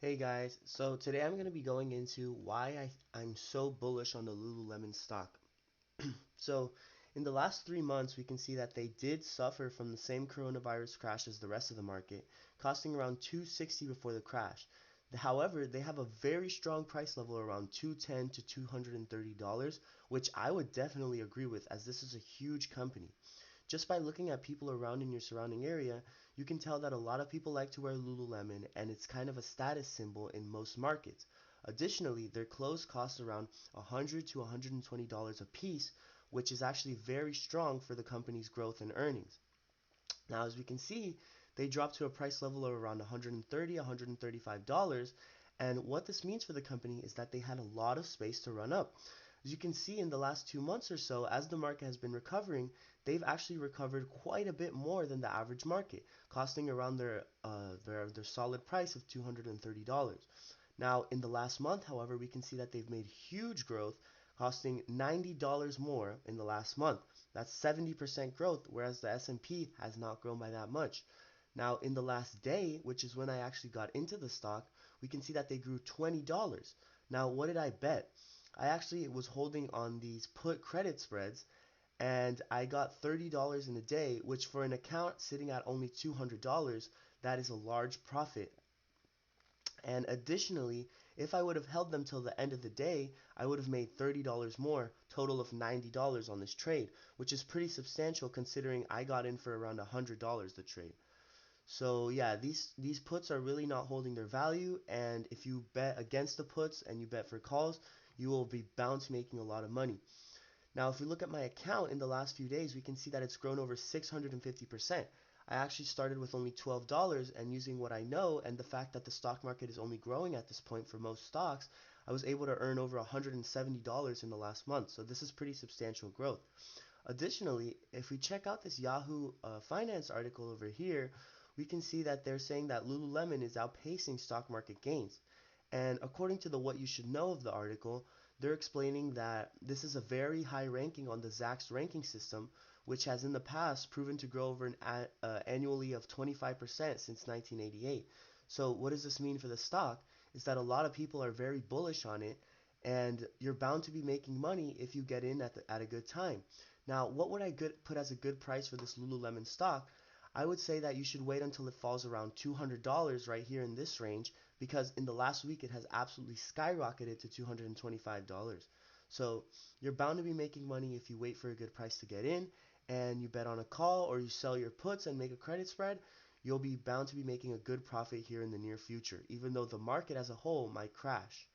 Hey guys, so today I'm going to be going into why I'm so bullish on the Lululemon stock. So, in the last 3 months, we can see that they did suffer from the same coronavirus crash as the rest of the market, costing around 260 before the crash. However, they have a very strong price level around 210 to $230, which I would definitely agree with as this is a huge company. Just by looking at people around in your surrounding area, you can tell that a lot of people like to wear Lululemon and it's kind of a status symbol in most markets. Additionally, their clothes cost around $100 to $120 a piece, which is actually very strong for the company's growth and earnings. Now, as we can see, they dropped to a price level of around $130, $135. And what this means for the company is that they had a lot of space to run up. As you can see in the last 2 months or so, as the market has been recovering, they've actually recovered quite a bit more than the average market, costing around their solid price of $230. Now, in the last month, however, we can see that they've made huge growth, costing $90 more in the last month. That's 70% growth, whereas the S&P has not grown by that much. Now, in the last day, which is when I actually got into the stock, we can see that they grew $20. Now, what did I bet? I actually was holding on these put credit spreads and I got $30 in a day, which for an account sitting at only $200, that is a large profit. And additionally, if I would have held them till the end of the day, I would have made $30 more, total of $90 on this trade, which is pretty substantial considering I got in for around $100 the trade. So yeah, these puts are really not holding their value, and if you bet against the puts and you bet for calls, you will be bound to making a lot of money. Now, if we look at my account in the last few days, we can see that it's grown over 650%. I actually started with only $12, and using what I know and the fact that the stock market is only growing at this point for most stocks, I was able to earn over $170 in the last month. So this is pretty substantial growth. Additionally, if we check out this Yahoo Finance article over here, we can see that they're saying that Lululemon is outpacing stock market gains. And according to the what you should know of the article, they're explaining that this is a very high ranking on the Zacks ranking system, which has in the past proven to grow over annually of 25% since 1988. So what does this mean for the stock? Is that a lot of people are very bullish on it, and you're bound to be making money if you get in at a good time. Now, what would I put as a good price for this Lululemon stock? I would say that you should wait until it falls around $200 right here in this range because in the last week it has absolutely skyrocketed to $225. So you're bound to be making money if you wait for a good price to get in and you bet on a call or you sell your puts and make a credit spread. You'll be bound to be making a good profit here in the near future, even though the market as a whole might crash.